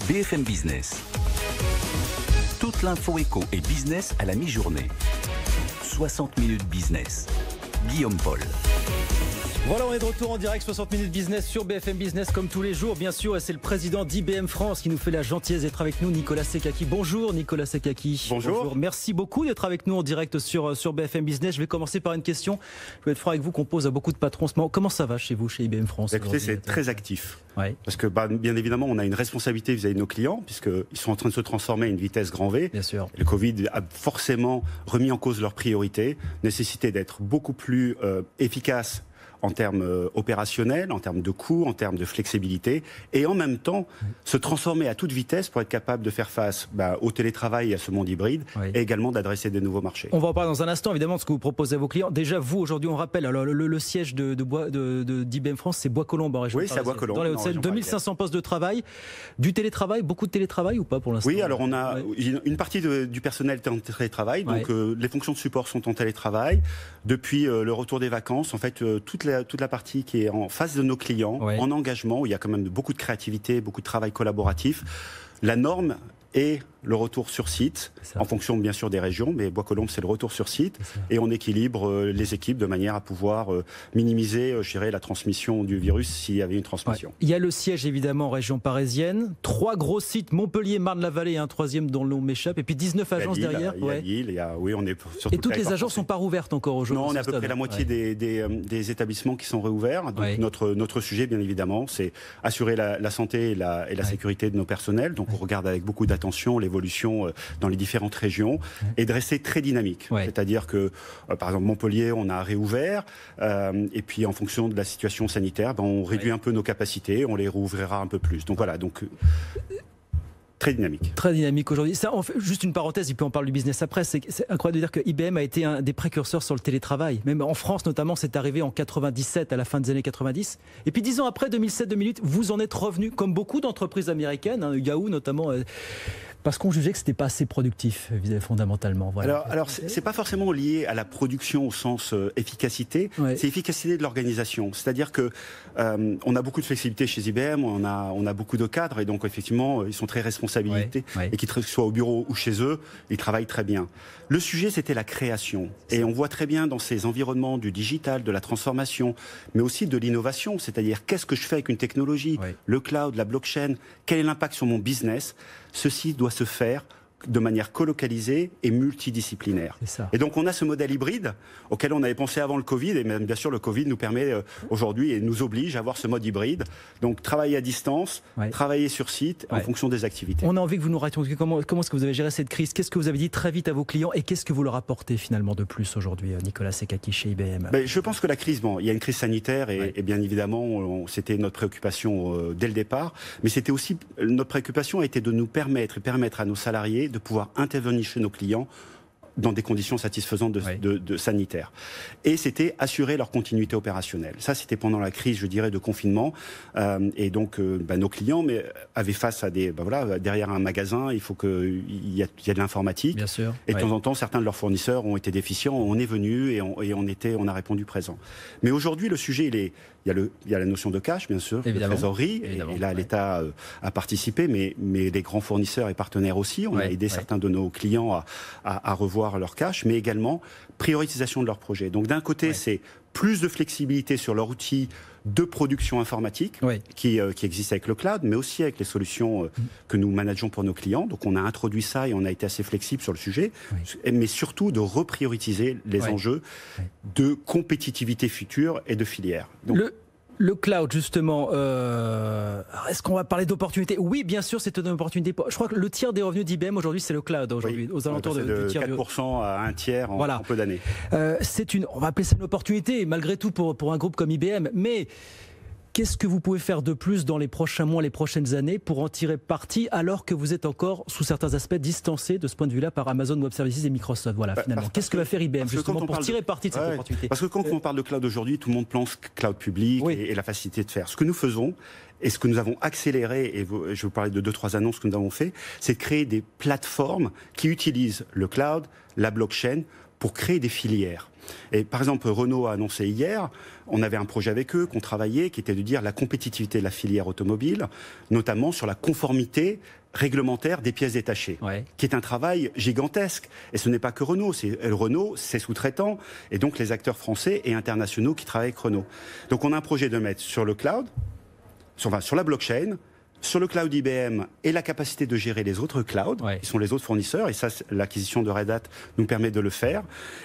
BFM Business. Toute l'info éco et business à la mi-journée. 60 minutes business. Guillaume Paul. Voilà, on est de retour en direct, 60 minutes business sur BFM Business comme tous les jours, bien sûr, et c'est le président d'IBM France qui nous fait la gentillesse d'être avec nous, Nicolas Sekaki. Bonjour Nicolas Sekaki. Bonjour. Merci beaucoup d'être avec nous en direct sur BFM Business. Je vais commencer par une question, je vais être franc avec vous, qu'on pose à beaucoup de patrons en ce moment. Comment ça va chez vous, chez IBM France? Écoutez, c'est très actif. Ouais. Parce que bien évidemment, on a une responsabilité vis-à-vis de nos clients, puisqu'ils sont en train de se transformer à une vitesse grand V. Bien sûr. Le Covid a forcément remis en cause leurs priorités, nécessité d'être beaucoup plus efficace en termes opérationnels, en termes de coûts, en termes de flexibilité, et en même temps se transformer à toute vitesse pour être capable de faire face au télétravail et à ce monde hybride, et également d'adresser des nouveaux marchés. On va en parler dans un instant, évidemment, de ce que vous proposez à vos clients. Déjà, vous, aujourd'hui, on rappelle, alors, le siège d'IBM France, c'est Bois-Colombes en région. Oui, c'est à Bois-Colombes. Dans les Hauts-de-Seine, 2500 postes de travail. Du télétravail, beaucoup de télétravail ou pas pour l'instant? Oui, alors on a une partie du personnel est en télétravail, donc les fonctions de support sont en télétravail. Depuis le retour des vacances, en fait, toute la partie qui est en face de nos clients, en engagement, où il y a quand même beaucoup de créativité, beaucoup de travail collaboratif. La norme est le retour sur site, en fonction bien sûr des régions, mais Bois-Colombes c'est le retour sur site, et on équilibre les équipes de manière à pouvoir minimiser, je dirais, la transmission du virus s'il y avait une transmission. Il y a le siège évidemment en région parisienne, 3 gros sites, Montpellier, Marne-la-Vallée et un troisième dont le nom m'échappe, et puis 19 agences derrière. Il y a Lille, oui, on est sur et toutes les agences sont pas rouvertes encore aujourd'hui? Non, on a à peu près la moitié des établissements qui sont réouverts. Donc notre sujet, bien évidemment, c'est assurer la santé et la sécurité de nos personnels. Donc on regarde avec beaucoup d'attention l'évolution dans les différentes régions et de rester très dynamique. C'est-à-dire que, par exemple, Montpellier, on a réouvert et puis en fonction de la situation sanitaire, on réduit un peu nos capacités, on les réouvrira un peu plus. Donc voilà, très dynamique. Très dynamique aujourd'hui. Ça, on fait juste une parenthèse, et puis on parle du business après. C'est incroyable de dire que IBM a été un des précurseurs sur le télétravail. Même en France, notamment, c'est arrivé en 97, à la fin des années 90. Et puis 10 ans après, 2007-2008, vous en êtes revenu, comme beaucoup d'entreprises américaines, Yahoo notamment, parce qu'on jugeait que c'était pas assez productif, fondamentalement. Voilà. Alors c'est pas forcément lié à la production au sens efficacité, c'est efficacité de l'organisation. C'est-à-dire que on a beaucoup de flexibilité chez IBM, on a beaucoup de cadres, et donc effectivement, ils sont très responsabilités, et qu'ils soient au bureau ou chez eux, ils travaillent très bien. Le sujet, c'était la création. Et on voit très bien dans ces environnements du digital, de la transformation, mais aussi de l'innovation. C'est-à-dire, qu'est-ce que je fais avec une technologie, le cloud, la blockchain, quel est l'impact sur mon business? Ceci doit se faire de manière colocalisée et multidisciplinaire. Et donc on a ce modèle hybride auquel on avait pensé avant le Covid, et même bien sûr le Covid nous permet aujourd'hui et nous oblige à avoir ce mode hybride. Donc travailler à distance, travailler sur site en fonction des activités. On a envie que vous nous racontiez comment est-ce que vous avez géré cette crise, qu'est-ce que vous avez dit très vite à vos clients et qu'est-ce que vous leur apportez finalement de plus aujourd'hui, Nicolas Sekaki chez IBM? Je pense que la crise, il y a une crise sanitaire et bien évidemment c'était notre préoccupation dès le départ, mais c'était aussi notre préoccupation a été de nous permettre à nos salariés de pouvoir intervenir chez nos clients dans des conditions satisfaisantes de sanitaires. Et c'était assurer leur continuité opérationnelle. Ça, c'était pendant la crise, je dirais, de confinement. Et donc, nos clients avaient face à derrière un magasin, il faut qu'il y a de l'informatique. Bien sûr. Et de temps en temps, certains de leurs fournisseurs ont été déficients. On est venu et on a répondu présent. Mais aujourd'hui, le sujet, il y a la notion de cash, bien sûr, de trésorerie. Et là, l'État a participé, mais les grands fournisseurs et partenaires aussi. On a aidé certains de nos clients à revoir leur cash, mais également priorisation de leurs projets. Donc d'un côté, c'est plus de flexibilité sur leur outil de production informatique qui existe avec le cloud, mais aussi avec les solutions que nous manageons pour nos clients. Donc on a introduit ça et on a été assez flexible sur le sujet, mais surtout de reprioriser les enjeux de compétitivité future et de filière. Donc, le cloud, justement, est-ce qu'on va parler d'opportunités? Oui, bien sûr, c'est une opportunité. Je crois que le tiers des revenus d'IBM aujourd'hui, c'est le cloud, aujourd'hui, aux alentours de 4% à un tiers en peu d'années. On va appeler ça une opportunité, malgré tout, pour un groupe comme IBM. Mais qu'est-ce que vous pouvez faire de plus dans les prochains mois, les prochaines années pour en tirer parti, alors que vous êtes encore, sous certains aspects, distancé de ce point de vue-là par Amazon Web Services et Microsoft? Voilà, finalement. Qu'est-ce que va faire IBM, justement, pour tirer parti de cette opportunité? Parce que quand on parle de cloud aujourd'hui, tout le monde pense cloud public et la facilité de faire. Ce que nous faisons, et ce que nous avons accéléré, et je vais vous parler de 2-3 annonces que nous avons fait, c'est de créer des plateformes qui utilisent le cloud, la blockchain, pour créer des filières. Et par exemple, Renault a annoncé hier, on avait un projet avec eux, qu'on travaillait, qui était de dire la compétitivité de la filière automobile, notamment sur la conformité réglementaire des pièces détachées, qui est un travail gigantesque. Et ce n'est pas que Renault, c'est Renault, ses sous-traitants, et donc les acteurs français et internationaux qui travaillent avec Renault. Donc on a un projet de mettre sur le cloud, sur la blockchain, sur le cloud IBM et la capacité de gérer les autres clouds, qui sont les autres fournisseurs, et ça, l'acquisition de Red Hat nous permet de le faire.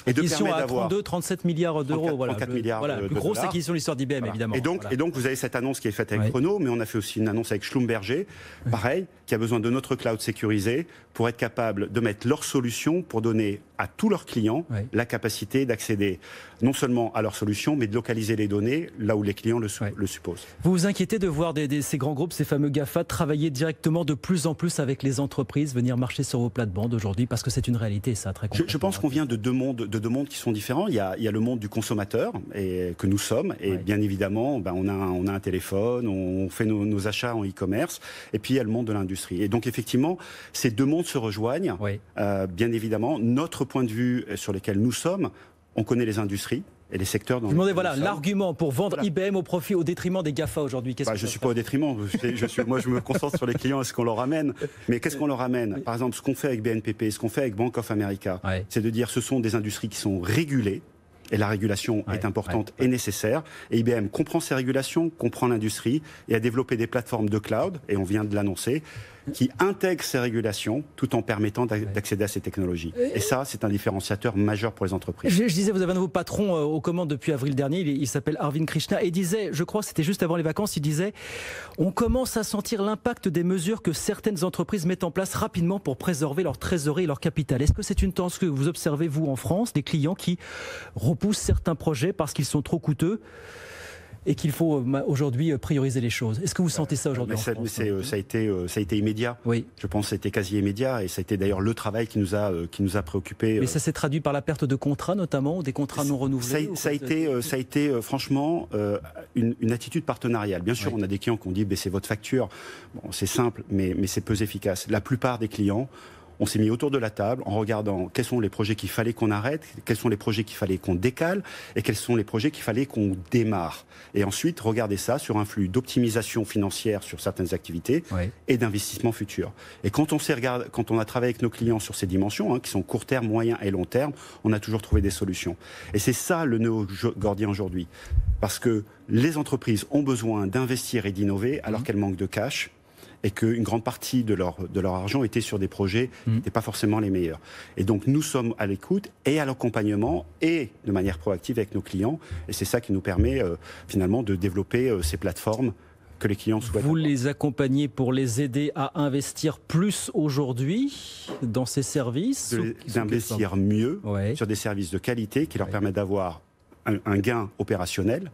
Et de permettre d'avoir 37 milliards d'euros. 34 milliards la plus grosse acquisition de l'histoire d'IBM, évidemment. Et donc, vous avez cette annonce qui est faite avec Renault, mais on a fait aussi une annonce avec Schlumberger, pareil, qui a besoin de notre cloud sécurisé pour être capable de mettre leurs solutions pour donner à tous leurs clients la capacité d'accéder non seulement à leurs solutions, mais de localiser les données là où les clients le supposent. Vous vous inquiétez de voir ces grands groupes, ces fameux GAFA, travailler directement de plus en plus avec les entreprises, venir marcher sur vos plates-bandes aujourd'hui, parce que c'est une réalité, ça, très concrètement. Je pense qu'on vient de deux mondes qui sont différents. Il y a le monde du consommateur, et que nous sommes, et bien évidemment, on a un téléphone, on fait nos achats en e-commerce, et puis il y a le monde de l'industrie. Et donc effectivement, ces deux mondes se rejoignent. Bien évidemment, notre point de vue sur lequel nous sommes, on connaît les industries et les secteurs dans lesquels nous sommes. L'argument pour vendre IBM au détriment des GAFA aujourd'hui. Je ne suis pas au détriment. Moi, je me concentre sur les clients et ce qu'on leur amène. Mais qu'est-ce qu'on leur amène? Par exemple, ce qu'on fait avec BNPP, ce qu'on fait avec Bank of America, c'est de dire que ce sont des industries qui sont régulées. Et la régulation est importante et nécessaire. Et IBM comprend ces régulations, comprend l'industrie et a développé des plateformes de cloud, et on vient de l'annoncer, qui intègrent ces régulations tout en permettant d'accéder à ces technologies. Et ça, c'est un différenciateur majeur pour les entreprises. Je disais, vous avez un nouveau patron aux commandes depuis avril dernier, il s'appelle Arvind Krishna, et il disait, je crois que c'était juste avant les vacances, il disait « On commence à sentir l'impact des mesures que certaines entreprises mettent en place rapidement pour préserver leur trésorerie et leur capital ». Est-ce que c'est une tendance que vous observez, vous, en France, des clients qui repoussent certains projets parce qu'ils sont trop coûteux et qu'il faut aujourd'hui prioriser les choses? Est-ce que vous sentez ça aujourd'hui en France? Ça a été immédiat. Je pense que ça a été quasi immédiat, et ça a été d'ailleurs le travail qui nous a préoccupés. Mais ça s'est traduit par la perte de contrats notamment, ou des contrats non renouvelés? Ça a été franchement une attitude partenariale. Bien sûr, on a des clients qui ont dit baissez votre facture. Bon, c'est simple, mais c'est peu efficace. La plupart des clients, on s'est mis autour de la table en regardant quels sont les projets qu'il fallait qu'on arrête, quels sont les projets qu'il fallait qu'on décale, et quels sont les projets qu'il fallait qu'on démarre. Et ensuite, regarder ça sur un flux d'optimisation financière sur certaines activités et d'investissement futur. Et quand on a travaillé avec nos clients sur ces dimensions, qui sont court terme, moyen et long terme, on a toujours trouvé des solutions. Et c'est ça le nœud gordien aujourd'hui. Parce que les entreprises ont besoin d'investir et d'innover alors qu'elles manquent de cash, et qu'une grande partie de leur argent était sur des projets qui n'étaient pas forcément les meilleurs. Et donc nous sommes à l'écoute et à l'accompagnement et de manière proactive avec nos clients, et c'est ça qui nous permet finalement de développer ces plateformes que les clients souhaitent. Vous les accompagnez pour les aider à investir plus aujourd'hui dans ces services? D'investir mieux sur des services de qualité qui leur permettent d'avoir un gain opérationnel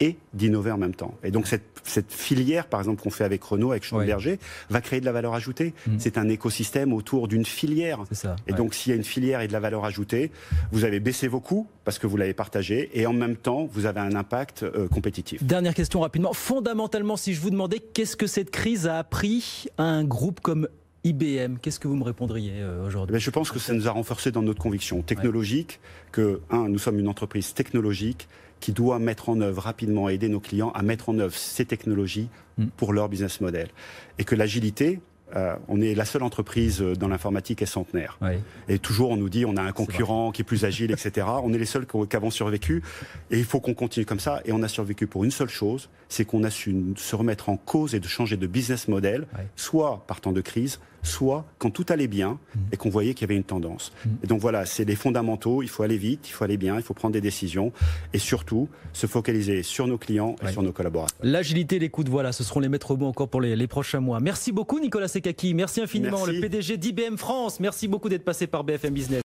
et d'innover en même temps. Et donc cette filière, par exemple, qu'on fait avec Renault, avec Schlumberger, va créer de la valeur ajoutée. C'est un écosystème autour d'une filière. Et donc s'il y a une filière et de la valeur ajoutée, vous avez baissé vos coûts parce que vous l'avez partagé, et en même temps, vous avez un impact compétitif. Dernière question rapidement. Fondamentalement, si je vous demandais qu'est-ce que cette crise a appris à un groupe comme IBM, qu'est-ce que vous me répondriez aujourd'hui? Je pense que ça nous a renforcé dans notre conviction technologique, que nous sommes une entreprise technologique qui doit mettre en œuvre rapidement, aider nos clients à mettre en œuvre ces technologies pour leur business model. Et que l'agilité, on est la seule entreprise dans l'informatique est centenaire. Et toujours on nous dit on a un concurrent qui est plus agile, etc. On est les seuls qui avons survécu, et il faut qu'on continue comme ça. Et on a survécu pour une seule chose, c'est qu'on a su se remettre en cause et de changer de business model, soit par temps de crise, soit quand tout allait bien et qu'on voyait qu'il y avait une tendance. Et donc voilà, c'est les fondamentaux, il faut aller vite, il faut aller bien, il faut prendre des décisions et surtout se focaliser sur nos clients et sur nos collaborateurs. L'agilité, l'écoute, voilà, ce seront les maîtres mots encore pour les prochains mois. Merci beaucoup Nicolas Sekaki, merci infiniment, le PDG d'IBM France. Merci beaucoup d'être passé par BFM Business.